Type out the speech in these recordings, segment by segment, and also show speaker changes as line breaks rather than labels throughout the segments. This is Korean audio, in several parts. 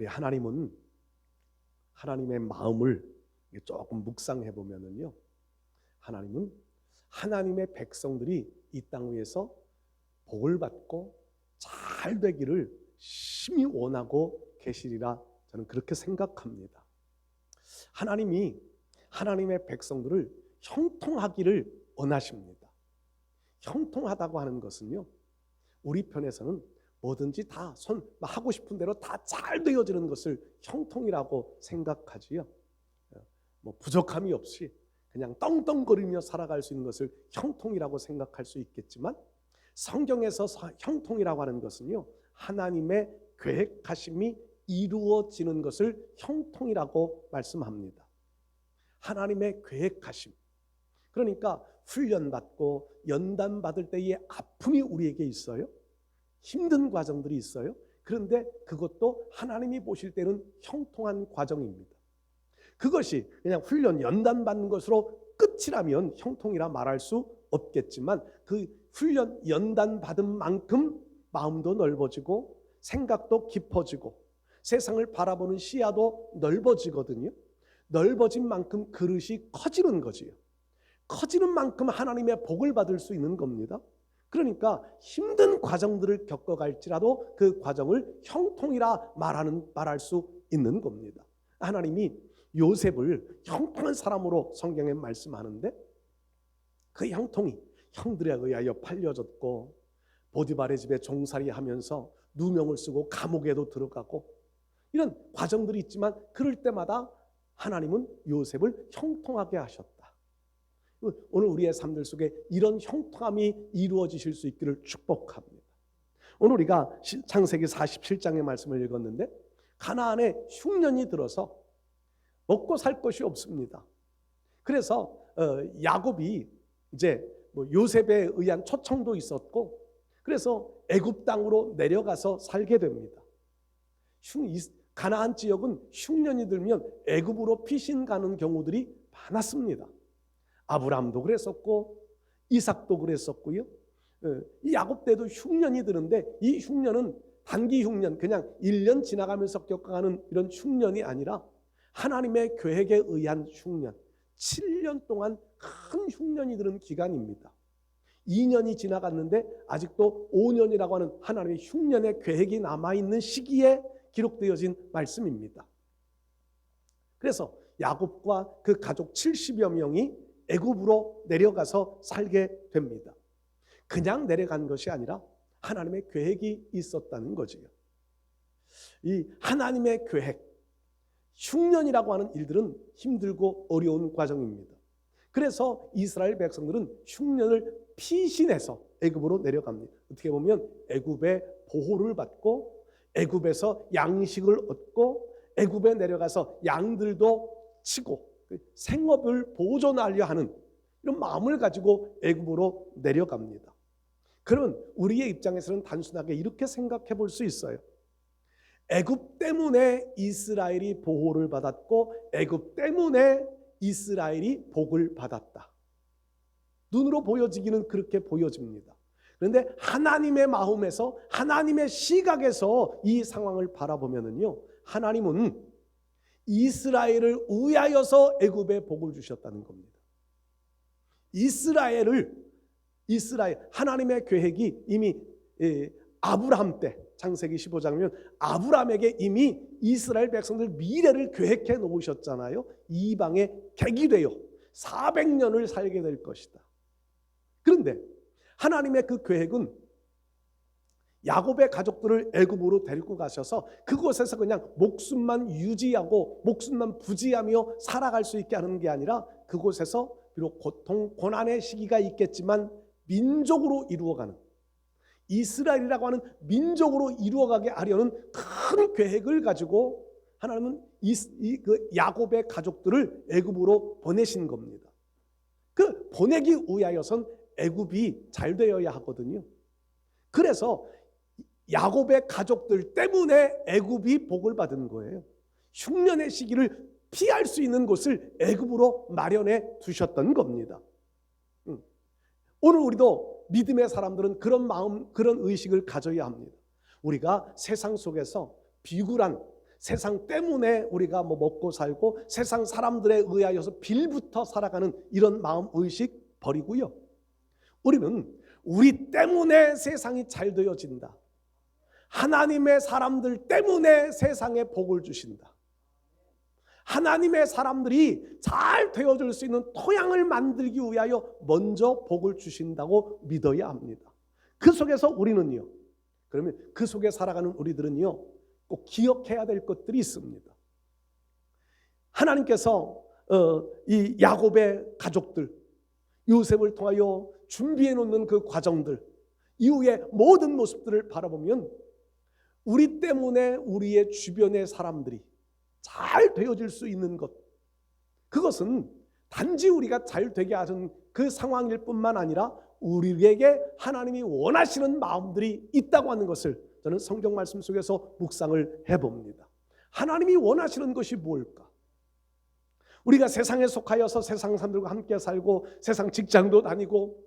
우리 하나님은 하나님의 마음을 조금 묵상해 보면은요, 하나님은 하나님의 백성들이 이 땅 위에서 복을 받고 잘 되기를 심히 원하고 계시리라 저는 그렇게 생각합니다. 하나님이 하나님의 백성들을 형통하기를 원하십니다. 형통하다고 하는 것은요, 우리 편에서는 뭐든지 다 하고 싶은 대로 다 잘 되어지는 것을 형통이라고 생각하지요. 뭐 부족함이 없이 그냥 떵떵거리며 살아갈 수 있는 것을 형통이라고 생각할 수 있겠지만, 성경에서 형통이라고 하는 것은요, 하나님의 계획하심이 이루어지는 것을 형통이라고 말씀합니다. 하나님의 계획하심, 그러니까 훈련받고 연단받을 때의 아픔이 우리에게 있어요. 힘든 과정들이 있어요. 그런데 그것도 하나님이 보실 때는 형통한 과정입니다. 그것이 그냥 훈련 연단받는 것으로 끝이라면 형통이라 말할 수 없겠지만, 그 훈련 연단받은 만큼 마음도 넓어지고 생각도 깊어지고 세상을 바라보는 시야도 넓어지거든요. 넓어진 만큼 그릇이 커지는 거지요. 커지는 만큼 하나님의 복을 받을 수 있는 겁니다. 그러니까 힘든 과정들을 겪어갈지라도 그 과정을 형통이라 말할 수 있는 겁니다. 하나님이 요셉을 형통한 사람으로 성경에 말씀하는데, 그 형통이 형들에 의하여 팔려졌고 보디발의 집에 종살이 하면서 누명을 쓰고 감옥에도 들어가고 이런 과정들이 있지만, 그럴 때마다 하나님은 요셉을 형통하게 하셨다. 오늘 우리의 삶들 속에 이런 형통함이 이루어지실 수 있기를 축복합니다. 오늘 우리가 창세기 47장의 말씀을 읽었는데, 가나안에 흉년이 들어서 먹고 살 것이 없습니다. 그래서 야곱이 이제 요셉에 의한 초청도 있었고, 그래서 애굽 땅으로 내려가서 살게 됩니다. 가나안 지역은 흉년이 들면 애굽으로 피신 가는 경우들이 많았습니다. 아브라함도 그랬었고 이삭도 그랬었고요. 이 야곱 때도 흉년이 드는데, 이 흉년은 단기 흉년, 그냥 1년 지나가면서 겪어가는 이런 흉년이 아니라 하나님의 계획에 의한 흉년, 7년 동안 큰 흉년이 드는 기간입니다. 2년이 지나갔는데 아직도 5년이라고 하는 하나님의 흉년의 계획이 남아있는 시기에 기록되어진 말씀입니다. 그래서 야곱과 그 가족 70여 명이 애굽으로 내려가서 살게 됩니다. 그냥 내려간 것이 아니라 하나님의 계획이 있었다는 거지요. 이 하나님의 계획, 흉년이라고 하는 일들은 힘들고 어려운 과정입니다. 그래서 이스라엘 백성들은 흉년을 피신해서 애굽으로 내려갑니다. 어떻게 보면 애굽의 보호를 받고 애굽에서 양식을 얻고 애굽에 내려가서 양들도 치고 생업을 보존하려 하는 이런 마음을 가지고 애굽으로 내려갑니다. 그러면 우리의 입장에서는 단순하게 이렇게 생각해 볼 수 있어요. 애굽 때문에 이스라엘이 보호를 받았고 애굽 때문에 이스라엘이 복을 받았다. 눈으로 보여지기는 그렇게 보여집니다. 그런데 하나님의 마음에서, 하나님의 시각에서 이 상황을 바라보면은요, 하나님은 이스라엘을 위하여서 애굽에 복을 주셨다는 겁니다. 이스라엘 하나님의 계획이 이미 아브라함 때, 창세기 15장이면 아브라함에게 이미 이스라엘 백성들 미래를 계획해 놓으셨잖아요. 이방의 객이 되어 400년을 살게 될 것이다. 그런데 하나님의 그 계획은 야곱의 가족들을 애굽으로 데리고 가셔서 그곳에서 그냥 목숨만 유지하고 목숨만 부지하며 살아갈 수 있게 하는 게 아니라, 그곳에서 비록 고통, 고난의 시기가 있겠지만 민족으로 이루어가는, 이스라엘이라고 하는 민족으로 이루어가게 하려는 큰 계획을 가지고 하나님은 그 야곱의 가족들을 애굽으로 보내신 겁니다. 그 보내기 위하여선 애굽이 잘 되어야 하거든요. 그래서 야곱의 가족들 때문에 애굽이 복을 받은 거예요. 흉년의 시기를 피할 수 있는 곳을 애굽으로 마련해 두셨던 겁니다. 오늘 우리도 믿음의 사람들은 그런 마음, 그런 의식을 가져야 합니다. 우리가 세상 속에서 비굴한 세상 때문에 우리가 먹고 살고 세상 사람들에 의하여서 빌부터 살아가는 이런 마음 의식 버리고요. 우리는 우리 때문에 세상이 잘 되어진다. 하나님의 사람들 때문에 세상에 복을 주신다. 하나님의 사람들이 잘 되어줄 수 있는 토양을 만들기 위하여 먼저 복을 주신다고 믿어야 합니다. 그 속에서 우리는요, 그러면 그 속에 살아가는 우리들은요, 꼭 기억해야 될 것들이 있습니다. 하나님께서 이 야곱의 가족들, 요셉을 통하여 준비해 놓는 그 과정들, 이후의 모든 모습들을 바라보면 우리 때문에 우리의 주변의 사람들이 잘 되어질 수 있는 것, 그것은 단지 우리가 잘 되게 하는 그 상황일 뿐만 아니라 우리에게 하나님이 원하시는 마음들이 있다고 하는 것을 저는 성경 말씀 속에서 묵상을 해봅니다. 하나님이 원하시는 것이 뭘까? 우리가 세상에 속하여서 세상 사람들과 함께 살고 세상 직장도 다니고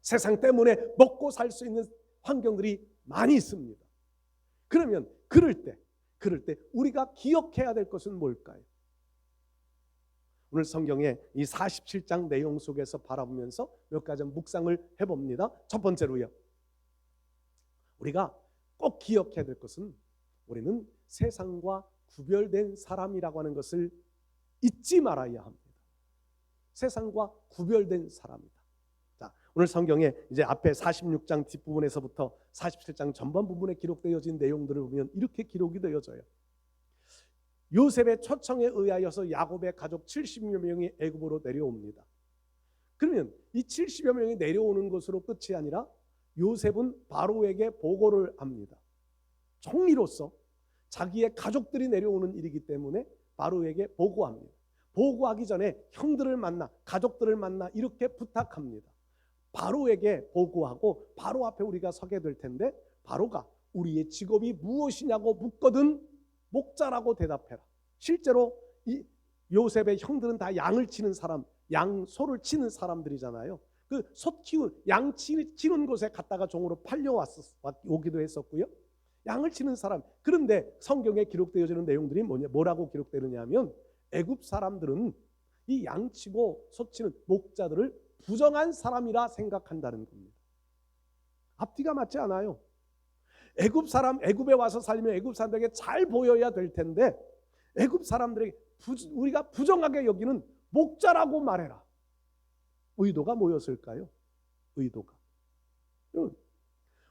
세상 때문에 먹고 살 수 있는 환경들이 많이 있습니다. 그러면 그럴 때 우리가 기억해야 될 것은 뭘까요? 오늘 성경의 이 47장 내용 속에서 바라보면서 몇 가지 묵상을 해봅니다. 첫 번째로요, 우리가 꼭 기억해야 될 것은 우리는 세상과 구별된 사람이라고 하는 것을 잊지 말아야 합니다. 세상과 구별된 사람이다. 자, 오늘 성경에 이제 앞에 46장 뒷부분에서부터 47장 전반 부분에 기록되어진 내용들을 보면 이렇게 기록이 되어져요. 요셉의 초청에 의하여서 야곱의 가족 70여 명이 애굽으로 내려옵니다. 그러면 이 70여 명이 내려오는 것으로 끝이 아니라 요셉은 바로에게 보고를 합니다. 총리로서 자기의 가족들이 내려오는 일이기 때문에 바로에게 보고합니다. 보고하기 전에 형들을 만나, 가족들을 만나 이렇게 부탁합니다. 바로에게 보고하고 바로 앞에 우리가 서게 될 텐데, 바로가 우리의 직업이 무엇이냐고 묻거든 목자라고 대답해라. 실제로 이 요셉의 형들은 다 양을 치는 사람, 소를 치는 사람들이잖아요. 그 소 키운, 양 치는 곳에 갔다가 종으로 팔려오기도 했었고요. 양을 치는 사람. 그런데 성경에 기록되어지는 내용들이 뭐라고 기록되느냐면, 애굽 사람들은 이 양치고 소치는 목자들을 부정한 사람이라 생각한다는 겁니다. 앞뒤가 맞지 않아요. 애굽에 와서 살면 애굽 사람들에게 잘 보여야 될 텐데, 애굽 사람들에게 우리가 부정하게 여기는 목자라고 말해라. 의도가 뭐였을까요? 의도가,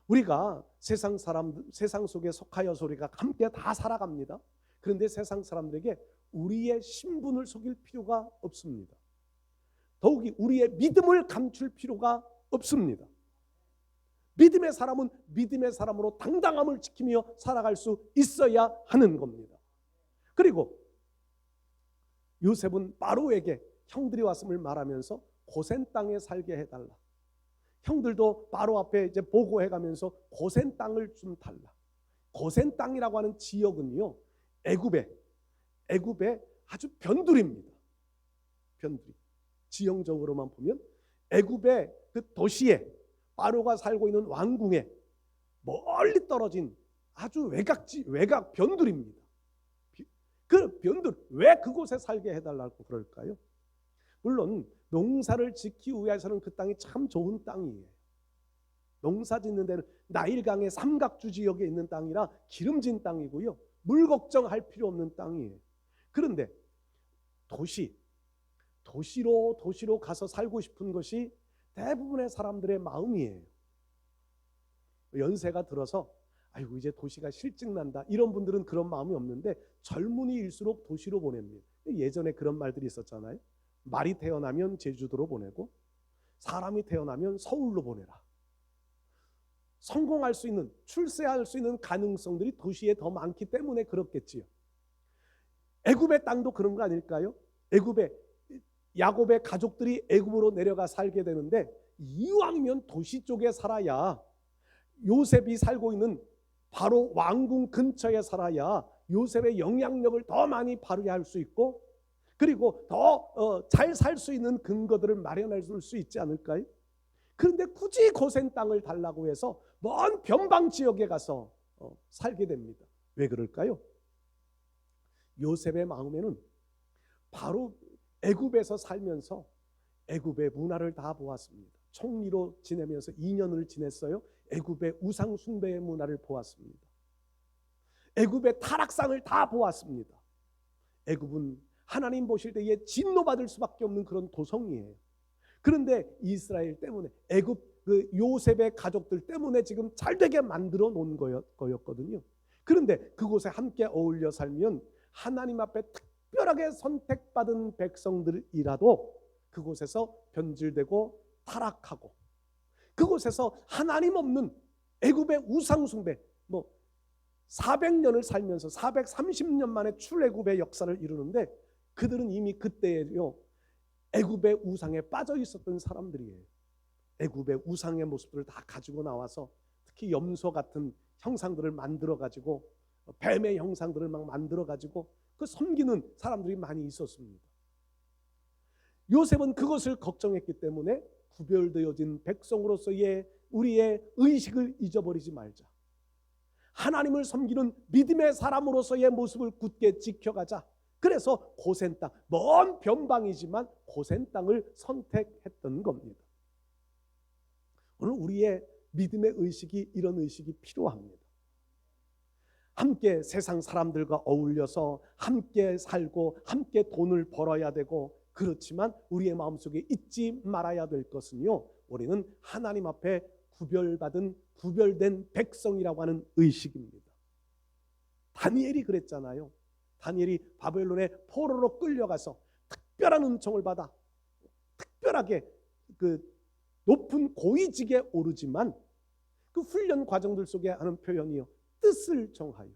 우리가 세상 속에 속하여서 우리가 함께 다 살아갑니다. 그런데 세상 사람들에게 우리의 신분을 속일 필요가 없습니다. 더욱이 우리의 믿음을 감출 필요가 없습니다. 믿음의 사람은 믿음의 사람으로 당당함을 지키며 살아갈 수 있어야 하는 겁니다. 그리고 요셉은 바로에게 형들이 왔음을 말하면서 고센 땅에 살게 해달라. 형들도 바로 앞에 이제 보고해가면서 고센 땅을 좀 달라. 고센 땅이라고 하는 지역은요, 애굽의 아주 변두리입니다. 변두리. 지형적으로만 보면 애굽의 그 도시에, 바로가 살고 있는 왕궁에 멀리 떨어진 아주 외곽 변두리입니다. 그 변두리, 왜 그곳에 살게 해달라고 그럴까요? 물론 농사를 짓기 위해서는 그 땅이 참 좋은 땅이에요. 농사 짓는 데는 나일강의 삼각주 지역에 있는 땅이라 기름진 땅이고요, 물 걱정할 필요 없는 땅이에요. 그런데 도시로 가서 살고 싶은 것이 대부분의 사람들의 마음이에요. 연세가 들어서 아이고 이제 도시가 실증난다, 이런 분들은 그런 마음이 없는데, 젊은이일수록 도시로 보냅니다. 예전에 그런 말들이 있었잖아요. 말이 태어나면 제주도로 보내고 사람이 태어나면 서울로 보내라. 성공할 수 있는, 출세할 수 있는 가능성들이 도시에 더 많기 때문에 그렇겠지요. 애굽의 땅도 그런 거 아닐까요? 야곱의 가족들이 애굽으로 내려가 살게 되는데, 이왕이면 도시 쪽에 살아야, 요셉이 살고 있는 바로 왕궁 근처에 살아야 요셉의 영향력을 더 많이 발휘할 수 있고, 그리고 더 잘 살 수 있는 근거들을 마련할 수 있지 않을까요? 그런데 굳이 고센 땅을 달라고 해서 먼 변방 지역에 가서 살게 됩니다. 왜 그럴까요? 요셉의 마음에는 바로 애굽에서 살면서 애굽의 문화를 다 보았습니다. 총리로 지내면서 2년을 지냈어요. 애굽의 우상 숭배의 문화를 보았습니다. 애굽의 타락상을 다 보았습니다. 애굽은 하나님 보실 때에 진노받을 수밖에 없는 그런 도성이에요. 그런데 이스라엘 때문에 애굽 그 요셉의 가족들 때문에 지금 잘되게 만들어 놓은 거였거든요. 그런데 그곳에 함께 어울려 살면 하나님 앞에 특별하게 선택받은 백성들이라도 그곳에서 변질되고 타락하고, 그곳에서 하나님 없는 애굽의 우상 숭배, 400년을 살면서 430년 만에 출애굽의 역사를 이루는데, 그들은 이미 그때요 애굽의 우상에 빠져 있었던 사람들이에요. 애굽의 우상의 모습들을 다 가지고 나와서 특히 염소 같은 형상들을 만들어 가지고, 뱀의 형상들을 막 만들어 가지고 그 섬기는 사람들이 많이 있었습니다. 요셉은 그것을 걱정했기 때문에 구별되어진 백성으로서의 우리의 의식을 잊어버리지 말자. 하나님을 섬기는 믿음의 사람으로서의 모습을 굳게 지켜가자. 그래서 고센 땅, 먼 변방이지만 고센 땅을 선택했던 겁니다. 오늘 우리의 믿음의 의식이 이런 의식이 필요합니다. 함께 세상 사람들과 어울려서 함께 살고 함께 돈을 벌어야 되고, 그렇지만 우리의 마음속에 잊지 말아야 될 것은요, 우리는 하나님 앞에 구별된 백성이라고 하는 의식입니다. 다니엘이 그랬잖아요. 다니엘이 바벨론의 포로로 끌려가서 특별한 은총을 받아 특별하게 그 높은 고위직에 오르지만 그 훈련 과정들 속에 하는 표현이요, 뜻을 정하여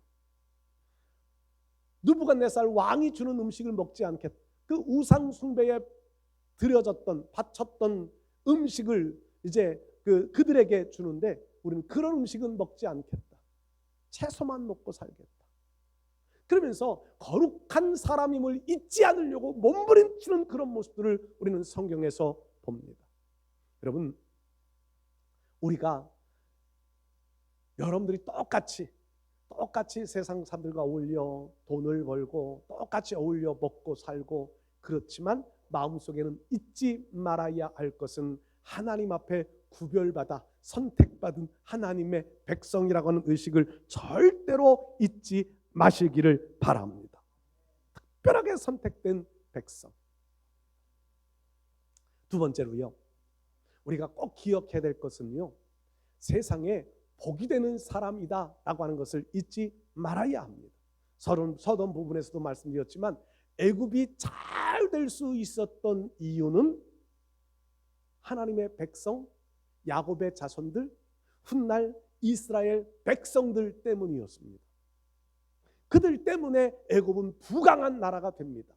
느부갓네살 왕이 주는 음식을 먹지 않겠다. 그 우상 숭배에 드려졌던 바쳤던 음식을 이제 그들에게 주는데, 우리는 그런 음식은 먹지 않겠다. 채소만 먹고 살겠다. 그러면서 거룩한 사람임을 잊지 않으려고 몸부림치는 그런 모습들을 우리는 성경에서 봅니다. 여러분, 우리가 여러분들이 똑같이 세상 사람들과 어울려 돈을 벌고 똑같이 어울려 먹고 살고, 그렇지만 마음속에는 잊지 말아야 할 것은 하나님 앞에 구별받아 선택받은 하나님의 백성이라고 하는 의식을 절대로 잊지 마시기를 바랍니다. 특별하게 선택된 백성. 두 번째로요, 우리가 꼭 기억해야 될 것은요, 세상에 복이 되는 사람이다 라고 하는 것을 잊지 말아야 합니다. 서론 부분에서도 말씀드렸지만 애굽이 잘 될 수 있었던 이유는 하나님의 백성 야곱의 자손들, 훗날 이스라엘 백성들 때문이었습니다. 그들 때문에 애굽은 부강한 나라가 됩니다.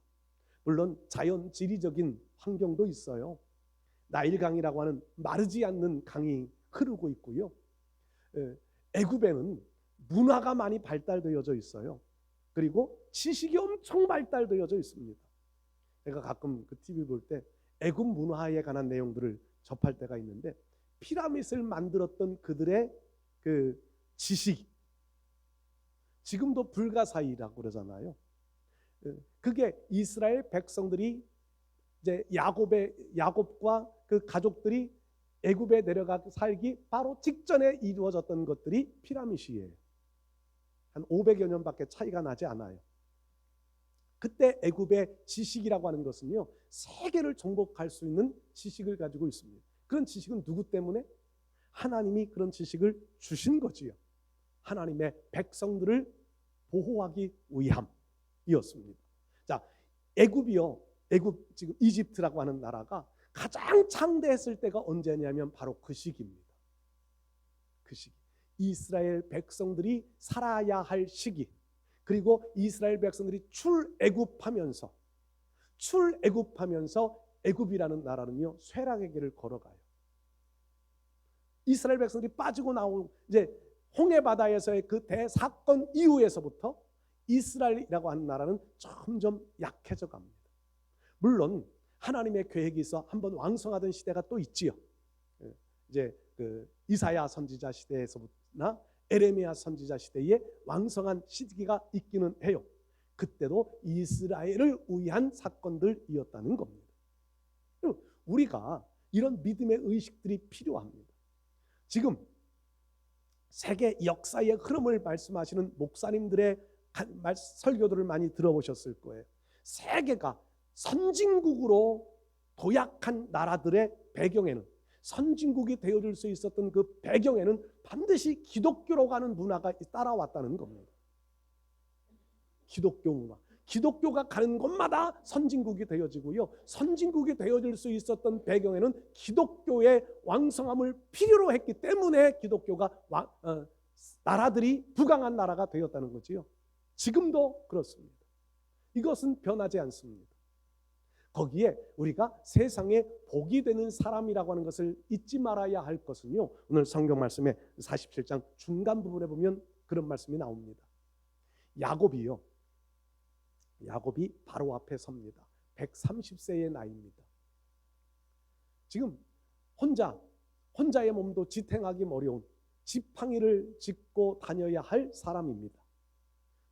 물론 자연 지리적인 환경도 있어요. 나일강이라고 하는 마르지 않는 강이 흐르고 있고요. 애굽에는 문화가 많이 발달되어져 있어요. 그리고 지식이 엄청 발달되어져 있습니다. 제가 가끔 그 TV 볼 때 애굽 문화에 관한 내용들을 접할 때가 있는데, 피라밋을 만들었던 그들의 그 지식, 지금도 불가사의라고 그러잖아요. 그게 이스라엘 백성들이 이제 야곱과 그 가족들이 애굽에 내려가 살기 바로 직전에 이루어졌던 것들이 피라밋이에요. 한 500여 년밖에 차이가 나지 않아요. 그때 애굽의 지식이라고 하는 것은요, 세계를 정복할 수 있는 지식을 가지고 있습니다. 그런 지식은 누구 때문에? 하나님이 그런 지식을 주신 거지요. 하나님의 백성들을 보호하기 위함이었습니다. 자, 애굽이요, 애굽 지금 이집트라고 하는 나라가 가장 창대했을 때가 언제냐면 바로 그 시기입니다. 그 시기, 이스라엘 백성들이 살아야 할 시기, 그리고 이스라엘 백성들이 출애굽하면서 애굽이라는 나라는요, 쇠락의 길을 걸어가요. 이스라엘 백성들이 빠지고 나온 이제 홍해 바다에서의 그 대사건 이후에서부터 이스라엘이라고 하는 나라는 점점 약해져 갑니다. 물론 하나님의 계획이 있어 한번 왕성하던 시대가 또 있지요. 이제 그 이사야 선지자 시대에서부터나 에레미야 선지자 시대에 왕성한 시기가 있기는 해요. 그때도 이스라엘을 위한 사건들이었다는 겁니다. 우리가 이런 믿음의 의식들이 필요합니다. 지금 세계 역사의 흐름을 말씀하시는 목사님들의 설교들을 많이 들어보셨을 거예요. 세계가 선진국으로 도약한 나라들의 배경에는, 선진국이 되어줄 수 있었던 그 배경에는 반드시 기독교로 가는 문화가 따라왔다는 겁니다. 기독교 문화. 기독교가 가는 곳마다 선진국이 되어지고요. 선진국이 되어질 수 있었던 배경에는 기독교의 왕성함을 필요로 했기 때문에 기독교가 나라들이 부강한 나라가 되었다는 거지요. 지금도 그렇습니다. 이것은 변하지 않습니다. 거기에 우리가 세상에 복이 되는 사람이라고 하는 것을 잊지 말아야 할 것은요, 오늘 성경 말씀에 47장 중간 부분에 보면 그런 말씀이 나옵니다. 야곱이 바로 앞에 섭니다. 130세의 나이입니다. 지금 혼자의 몸도 지탱하기 어려운 지팡이를 짚고 다녀야 할 사람입니다.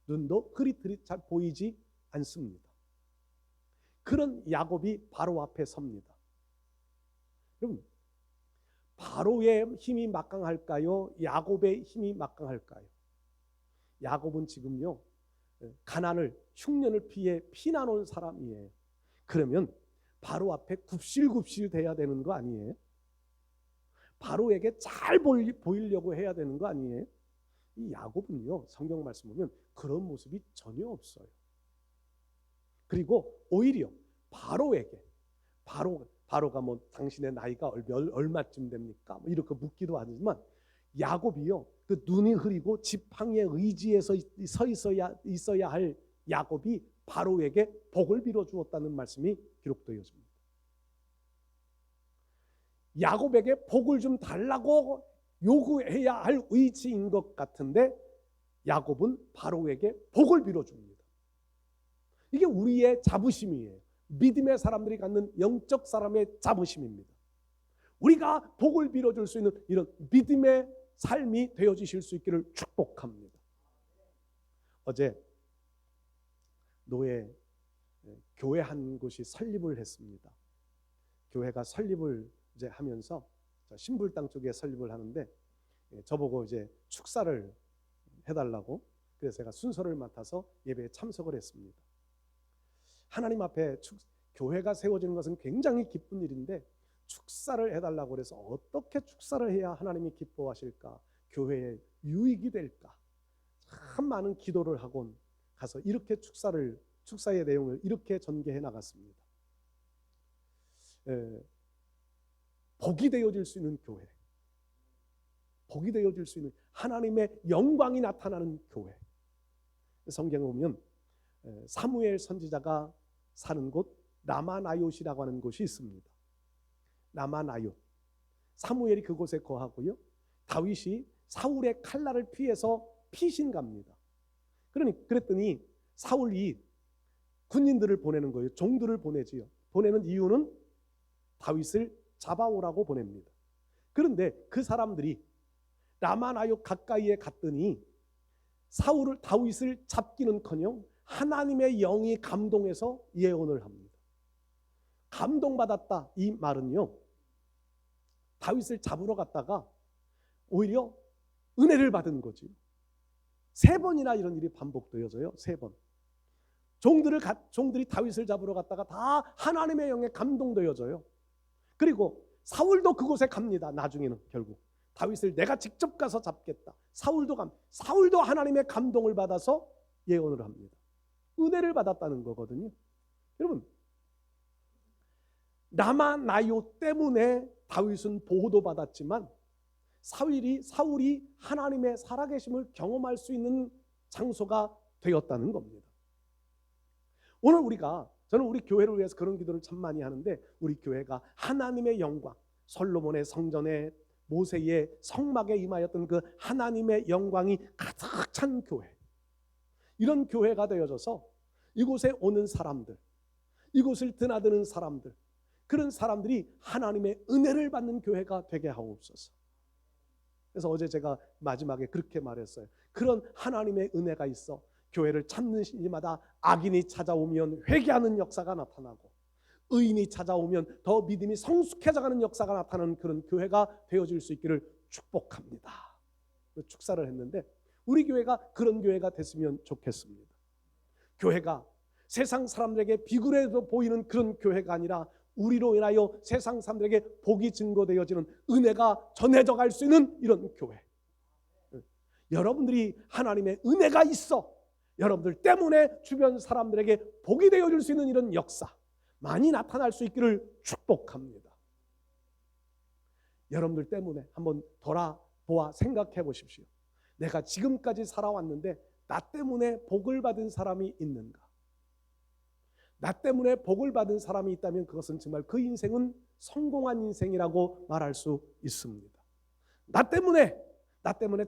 눈도 그리 잘 보이지 않습니다. 그런 야곱이 바로 앞에 섭니다. 여러분, 바로의 힘이 막강할까요? 야곱의 힘이 막강할까요? 야곱은 지금요, 가난을, 흉년을 피해 피난 온 사람이에요. 그러면 바로 앞에 굽실굽실 돼야 되는 거 아니에요? 바로에게 잘 보이려고 해야 되는 거 아니에요? 이 야곱은요, 성경 말씀 보면 그런 모습이 전혀 없어요. 그리고 오히려 바로가 뭐 당신의 나이가 얼마쯤 됩니까? 뭐 이렇게 묻기도 하지만 야곱이요, 그 눈이 흐리고 지팡이의 의지에서 서 있어야 할 야곱이 바로에게 복을 빌어 주었다는 말씀이 기록되어 있습니다. 야곱에게 복을 좀 달라고 요구해야 할 위치인 것 같은데 야곱은 바로에게 복을 빌어 줍니다. 이게 우리의 자부심이에요. 믿음의 사람들이 갖는 영적 사람의 자부심입니다. 우리가 복을 빌어줄 수 있는 이런 믿음의 삶이 되어지실 수 있기를 축복합니다. 어제 교회 한 곳이 설립을 했습니다. 교회가 설립을 이제 하면서 신불당 쪽에 설립을 하는데 저보고 이제 축사를 해달라고, 그래서 제가 순서를 맡아서 예배에 참석을 했습니다. 하나님 앞에 교회가 세워지는 것은 굉장히 기쁜 일인데 축사를 해달라고 그래서 어떻게 축사를 해야 하나님이 기뻐하실까, 교회에 유익이 될까, 참 많은 기도를 하곤 가서 이렇게 축사의 내용을 이렇게 전개해 나갔습니다. 복이 되어질 수 있는 교회, 복이 되어질 수 있는 하나님의 영광이 나타나는 교회. 성경에 보면 사무엘 선지자가 사는 곳 라마나옳이라고 하는 곳이 있습니다. 라마나옳. 사무엘이 그곳에 거하고요, 다윗이 사울의 칼날을 피해서 피신갑니다. 그랬더니 사울이 군인들을 보내는 거예요. 종들을 보내지요. 보내는 이유는 다윗을 잡아오라고 보냅니다. 그런데 그 사람들이 라마나옳 가까이에 갔더니 다윗을 잡기는커녕 하나님의 영이 감동해서 예언을 합니다. 감동받았다, 이 말은요, 다윗을 잡으러 갔다가 오히려 은혜를 받은 거지. 3번이나 이런 일이 반복되어져요. 3번. 종들이 다윗을 잡으러 갔다가 다 하나님의 영에 감동되어져요. 그리고 사울도 그곳에 갑니다. 나중에는 결국 다윗을 내가 직접 가서 잡겠다. 사울도 하나님의 감동을 받아서 예언을 합니다. 은혜를 받았다는 거거든요. 여러분, 라마나옳 때문에 다윗은 보호도 받았지만 사울이 하나님의 살아계심을 경험할 수 있는 장소가 되었다는 겁니다. 오늘 저는 우리 교회를 위해서 그런 기도를 참 많이 하는데, 우리 교회가 하나님의 영광, 솔로몬의 성전에 모세의 성막에 임하였던 그 하나님의 영광이 가득 찬 교회, 이런 교회가 되어져서 이곳에 오는 사람들, 이곳을 드나드는 사람들, 그런 사람들이 하나님의 은혜를 받는 교회가 되게 하옵소서. 그래서 어제 제가 마지막에 그렇게 말했어요. 그런 하나님의 은혜가 있어 교회를 찾는 이마다 악인이 찾아오면 회개하는 역사가 나타나고, 의인이 찾아오면 더 믿음이 성숙해져가는 역사가 나타나는 그런 교회가 되어질 수 있기를 축복합니다. 축사를 했는데 우리 교회가 그런 교회가 됐으면 좋겠습니다. 교회가 세상 사람들에게 비굴해도 보이는 그런 교회가 아니라 우리로 인하여 세상 사람들에게 복이 증거되어지는, 은혜가 전해져 갈 수 있는 이런 교회. 여러분들이 하나님의 은혜가 있어 여러분들 때문에 주변 사람들에게 복이 되어줄 수 있는 이런 역사 많이 나타날 수 있기를 축복합니다. 여러분들 때문에 한번 돌아보아 생각해 보십시오. 내가 지금까지 살아왔는데 나 때문에 복을 받은 사람이 있는가? 나 때문에 복을 받은 사람이 있다면 그것은 정말 그 인생은 성공한 인생이라고 말할 수 있습니다. 나 때문에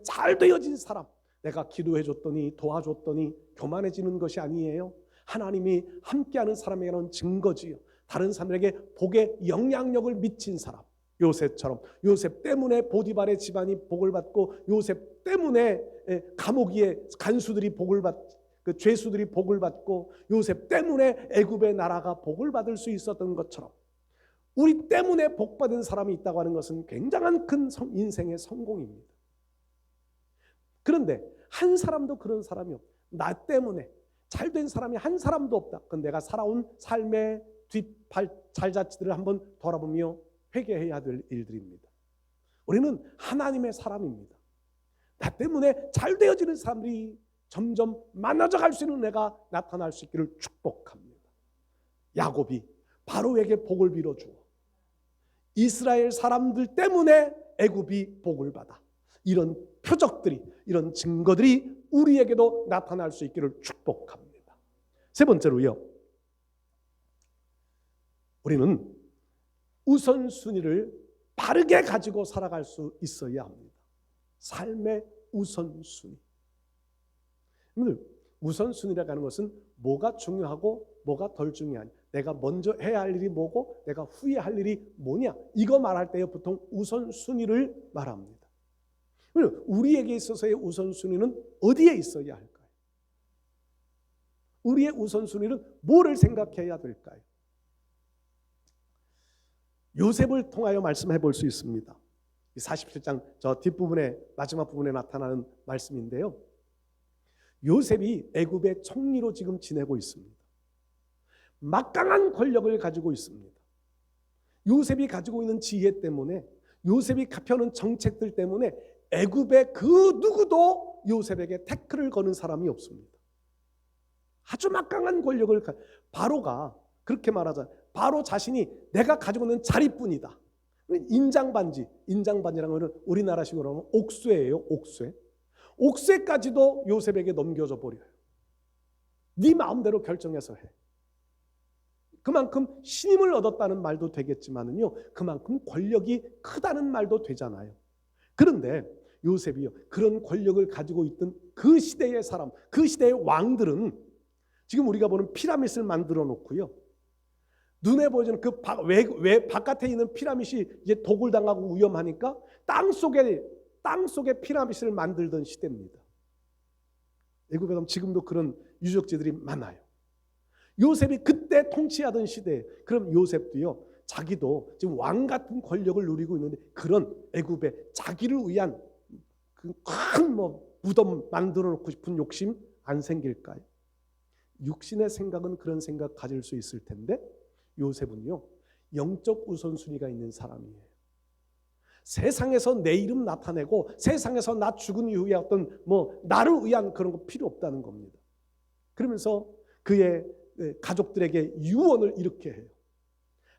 잘 되어진 사람, 내가 기도해 줬더니 도와줬더니 교만해지는 것이 아니에요. 하나님이 함께하는 사람에게는 증거지요. 다른 사람에게 복의 영향력을 미친 사람, 요셉처럼 요셉 때문에 보디발의 집안이 복을 받고 요셉 때문에 감옥에 간수들이 복을 받고 그 죄수들이 복을 받고 요셉 때문에 애굽의 나라가 복을 받을 수 있었던 것처럼 우리 때문에 복 받은 사람이 있다고 하는 것은 굉장한 큰 인생의 성공입니다. 그런데 한 사람도 그런 사람이 없다. 나 때문에 잘된 사람이 한 사람도 없다. 그건 내가 살아온 삶의 잘자치들을 한번 돌아보며 회개해야 될 일들입니다. 우리는 하나님의 사람입니다. 나 때문에 잘 되어지는 사람들이 점점 많아져 갈 수 있는 은혜가 나타날 수 있기를 축복합니다. 야곱이 바로에게 복을 빌어주어 이스라엘 사람들 때문에 애굽이 복을 받아. 이런 표적들이, 이런 증거들이 우리에게도 나타날 수 있기를 축복합니다. 세 번째로요, 우리는 우선순위를 바르게 가지고 살아갈 수 있어야 합니다. 삶의 우선순위. 우선순위라고 하는 것은 뭐가 중요하고 뭐가 덜 중요하냐, 내가 먼저 해야 할 일이 뭐고 내가 후에 할 일이 뭐냐, 이거 말할 때 보통 우선순위를 말합니다. 우리에게 있어서의 우선순위는 어디에 있어야 할까요? 우리의 우선순위는 뭐를 생각해야 될까요? 요셉을 통하여 말씀해 볼 수 있습니다. 47장 저 뒷부분에 마지막 부분에 나타나는 말씀인데요. 요셉이 애굽의 총리로 지금 지내고 있습니다. 막강한 권력을 가지고 있습니다. 요셉이 가지고 있는 지혜 때문에, 요셉이 펴는 정책들 때문에 애굽의 그 누구도 요셉에게 태클을 거는 사람이 없습니다. 아주 막강한 권력을 바로가 그렇게 말하자. 바로 자신이 내가 가지고 있는 자리뿐이다. 인장반지라는 것은 우리나라식으로 하면 옥쇠예요. 옥쇠까지도 요셉에게 넘겨져 버려요. 네 마음대로 결정해서 해. 그만큼 신임을 얻었다는 말도 되겠지만은요, 그만큼 권력이 크다는 말도 되잖아요. 그런데 요셉이요, 그런 권력을 가지고 있던 그 시대의 사람, 그 시대의 왕들은 지금 우리가 보는 피라밋을 만들어 놓고요, 눈에 보이는 그 바깥에 있는 피라밋이 이제 독을 당하고 위험하니까 땅 속에 피라밋을 만들던 시대입니다. 애굽에 가면 지금도 그런 유적지들이 많아요. 요셉이 그때 통치하던 시대에, 그럼 요셉도요, 자기도 지금 왕 같은 권력을 누리고 있는데 그런 애굽에 자기를 위한 그 큰 무덤 만들어 놓고 싶은 욕심 안 생길까요? 육신의 생각은 그런 생각 가질 수 있을 텐데 요셉은요, 영적 우선순위가 있는 사람이에요. 세상에서 내 이름 나타내고 세상에서 나 죽은 이후에 어떤 나를 위한 그런 거 필요 없다는 겁니다. 그러면서 그의 가족들에게 유언을 이렇게 해요.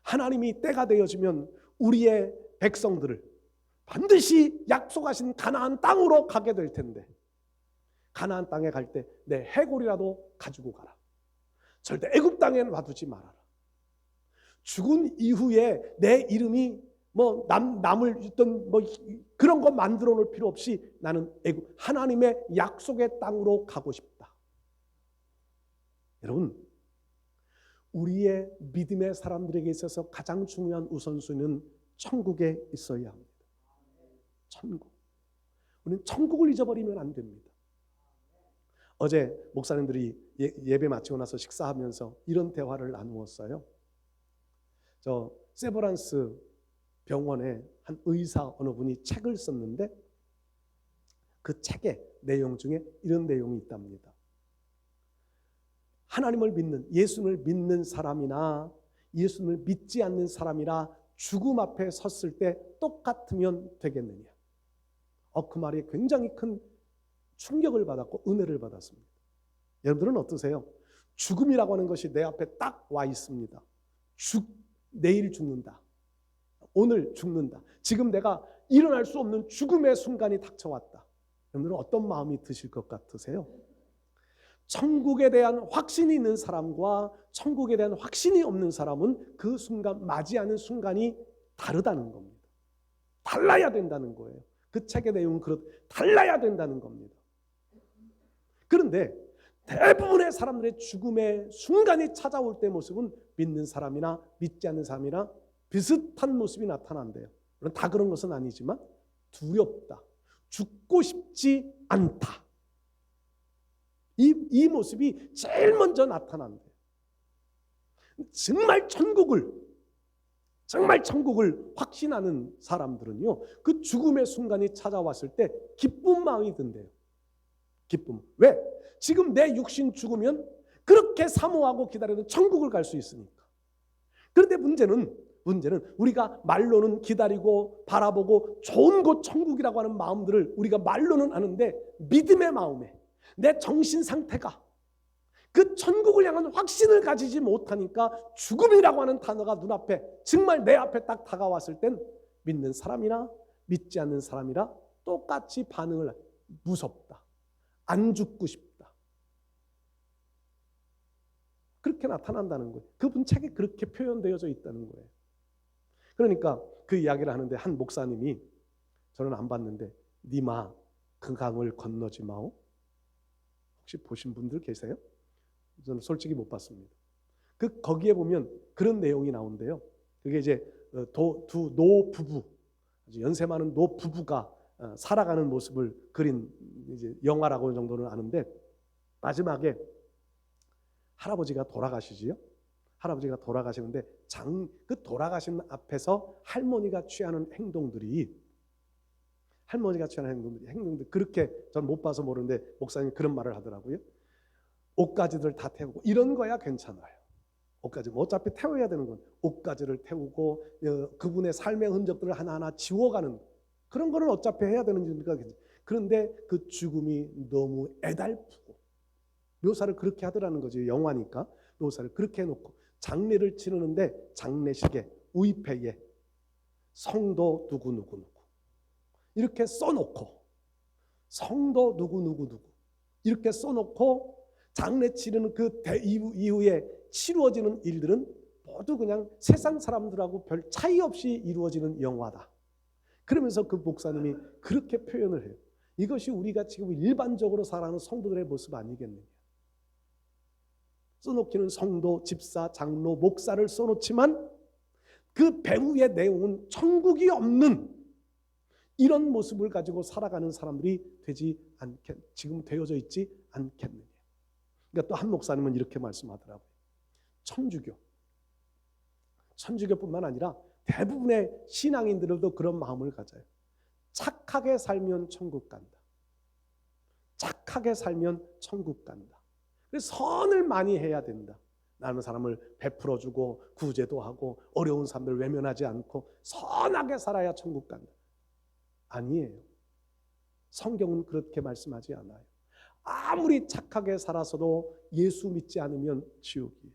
하나님이 때가 되어지면 우리의 백성들을 반드시 약속하신 가나안 땅으로 가게 될 텐데 가나안 땅에 갈 때 내 해골이라도 가지고 가라. 절대 애굽 땅에 놔두지 말아라. 죽은 이후에 내 이름이 남을 있던 그런 거 만들어 놓을 필요 없이 나는 애굽 하나님의 약속의 땅으로 가고 싶다. 여러분, 우리의 믿음의 사람들에게 있어서 가장 중요한 우선순위는 천국에 있어야 합니다. 천국. 우리는 천국을 잊어버리면 안 됩니다. 어제 목사님들이 예배 마치고 나서 식사하면서 이런 대화를 나누었어요. 저 세브란스 병원에 한 의사 어느 분이 책을 썼는데 그 책의 내용 중에 이런 내용이 있답니다. 하나님을 믿는, 예수를 믿는 사람이나 예수를 믿지 않는 사람이라 죽음 앞에 섰을 때 똑같으면 되겠느냐. 그 말이 굉장히 큰 충격을 받았고 은혜를 받았습니다. 여러분들은 어떠세요? 죽음이라고 하는 것이 내 앞에 딱 와 있습니다. 내일 죽는다. 오늘 죽는다. 지금 내가 일어날 수 없는 죽음의 순간이 닥쳐왔다. 여러분들은 어떤 마음이 드실 것 같으세요? 천국에 대한 확신이 있는 사람과 천국에 대한 확신이 없는 사람은 그 순간 맞이하는 순간이 다르다는 겁니다. 달라야 된다는 거예요. 그 책의 내용은 달라야 된다는 겁니다. 그런데 대부분의 사람들의 죽음의 순간이 찾아올 때 모습은 믿는 사람이나 믿지 않는 사람이나 비슷한 모습이 나타난대요. 물론 다 그런 것은 아니지만 두렵다. 죽고 싶지 않다. 이 모습이 제일 먼저 나타난대요. 정말 천국을 확신하는 사람들은요, 그 죽음의 순간이 찾아왔을 때 기쁜 마음이 든대요. 기쁨. 왜? 지금 내 육신 죽으면 그렇게 사모하고 기다리는 천국을 갈 수 있으니까. 그런데 문제는 우리가 말로는 기다리고 바라보고 좋은 곳 천국이라고 하는 마음들을 우리가 말로는 아는데 믿음의 마음에 내 정신 상태가 그 천국을 향한 확신을 가지지 못하니까 죽음이라고 하는 단어가 눈앞에 정말 내 앞에 딱 다가왔을 땐 믿는 사람이나 믿지 않는 사람이라 똑같이 반응을 무섭다. 안 죽고 싶다. 그렇게 나타난다는 거예요. 그분 책에 그렇게 표현되어져 있다는 거예요. 그러니까 그 이야기를 하는데 한 목사님이 저는 안 봤는데 니마 그 강을 건너지 마오. 혹시 보신 분들 계세요? 저는 솔직히 못 봤습니다. 거기에 보면 그런 내용이 나온대요. 그게 이제 두 노 부부, 연세 많은 노 부부가 살아가는 모습을 그린 이제 영화라고 정도는 아는데 마지막에 할아버지가 돌아가시지요. 할아버지가 돌아가시는데 그 돌아가신 앞에서 할머니가 취하는 행동들이 그렇게 전 못 봐서 모르는데 목사님이 그런 말을 하더라고요. 옷가지들 다 태우고 이런 거야 괜찮아요. 옷가지 어차피 태워야 되는 건 옷가지를 태우고 그분의 삶의 흔적들을 하나하나 지워가는 그런 거는 어차피 해야 되는 일이니까 괜찮아요. 그런데 그 죽음이 너무 애달프고 묘사를 그렇게 하더라는 거죠. 영화니까 묘사를 그렇게 해놓고 장례를 치르는데 장례식에 우이패에 성도 누구 이렇게 써놓고 성도 누구 이렇게 써놓고 장례 치르는 그 이후에 치루어지는 일들은 모두 그냥 세상 사람들하고 별 차이 없이 이루어지는 영화다. 그러면서 그 목사님이 그렇게 표현을 해요. 이것이 우리가 지금 일반적으로 살아가는 성도들의 모습 아니겠느냐. 써놓기는 성도, 집사, 장로, 목사를 써놓지만 그 배후의 내용은 천국이 없는 이런 모습을 가지고 살아가는 사람들이 지금 되어져 있지 않겠느냐. 그러니까 또 한 목사님은 이렇게 말씀하더라고요. 천주교뿐만 아니라 대부분의 신앙인들도 그런 마음을 가져요. 착하게 살면 천국 간다. 착하게 살면 천국 간다. 그래서 선을 많이 해야 된다. 나는 사람을 베풀어주고 구제도 하고 어려운 사람들 외면하지 않고 선하게 살아야 천국 간다. 아니에요. 성경은 그렇게 말씀하지 않아요. 아무리 착하게 살아서도 예수 믿지 않으면 지옥이에요.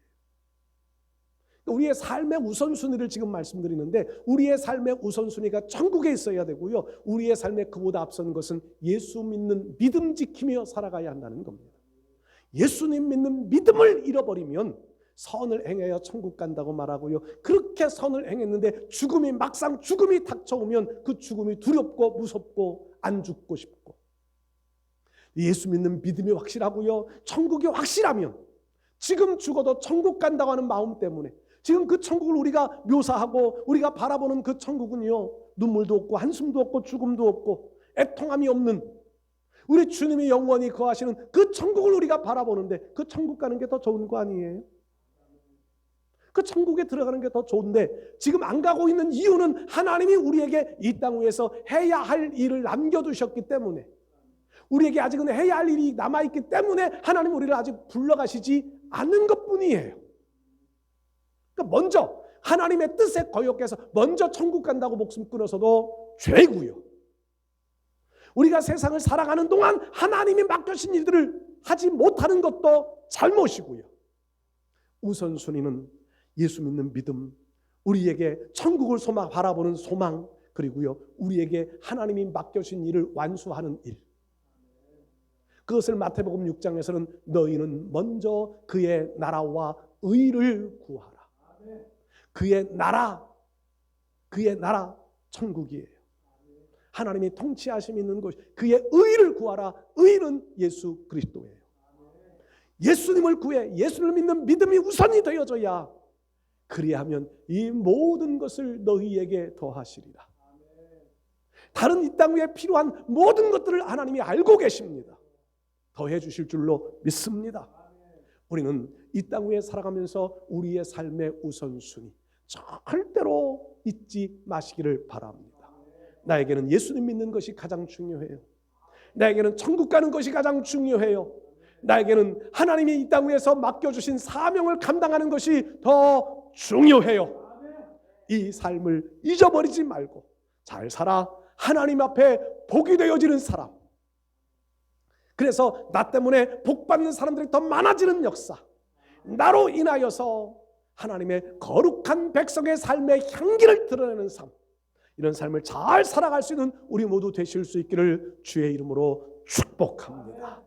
우리의 삶의 우선순위를 지금 말씀드리는데 우리의 삶의 우선순위가 천국에 있어야 되고요. 우리의 삶의 그보다 앞선 것은 예수 믿는 믿음 지키며 살아가야 한다는 겁니다. 예수님 믿는 믿음을 잃어버리면 선을 행하여 천국 간다고 말하고요. 그렇게 선을 행했는데 막상 죽음이 닥쳐오면 그 죽음이 두렵고 무섭고 안 죽고 싶고 예수 믿는 믿음이 확실하고요. 천국이 확실하면 지금 죽어도 천국 간다고 하는 마음 때문에 지금 그 천국을 우리가 묘사하고 우리가 바라보는 그 천국은요. 눈물도 없고 한숨도 없고 죽음도 없고 애통함이 없는 우리 주님이 영원히 거하시는 그 천국을 우리가 바라보는데 그 천국 가는 게 더 좋은 거 아니에요? 그 천국에 들어가는 게 더 좋은데 지금 안 가고 있는 이유는 하나님이 우리에게 이 땅 위에서 해야 할 일을 남겨두셨기 때문에, 우리에게 아직은 해야 할 일이 남아있기 때문에 하나님 우리를 아직 불러가시지 않는 것뿐이에요. 그러니까 먼저 하나님의 뜻에 거역해서 먼저 천국 간다고 목숨 끊어서도 죄고요. 우리가 세상을 살아가는 동안 하나님이 맡겨신 일들을 하지 못하는 것도 잘못이고요. 우선순위는 예수 믿는 믿음, 우리에게 천국을 바라보는 소망, 그리고요 우리에게 하나님이 맡겨신 일을 완수하는 일. 그것을 마태복음 6장에서는 너희는 먼저 그의 나라와 의를 구하라. 그의 나라 천국이에요. 하나님이 통치하심 있는 곳, 그의 의를 구하라. 의는 예수 그리스도예요. 예수님을 구해 예수를 믿는 믿음이 우선이 되어져야, 그리하면 이 모든 것을 너희에게 더하시리라. 다른 이 땅 위에 필요한 모든 것들을 하나님이 알고 계십니다. 더해 주실 줄로 믿습니다. 우리는 이 땅 위에 살아가면서 우리의 삶의 우선순위 절대로 잊지 마시기를 바랍니다. 나에게는 예수님 믿는 것이 가장 중요해요. 나에게는 천국 가는 것이 가장 중요해요. 나에게는 하나님이 이 땅 위에서 맡겨주신 사명을 감당하는 것이 더 중요해요. 이 삶을 잊어버리지 말고 잘 살아 하나님 앞에 복이 되어지는 사람, 그래서 나 때문에 복받는 사람들이 더 많아지는 역사, 나로 인하여서 하나님의 거룩한 백성의 삶의 향기를 드러내는 삶, 이런 삶을 잘 살아갈 수 있는 우리 모두 되실 수 있기를 주의 이름으로 축복합니다.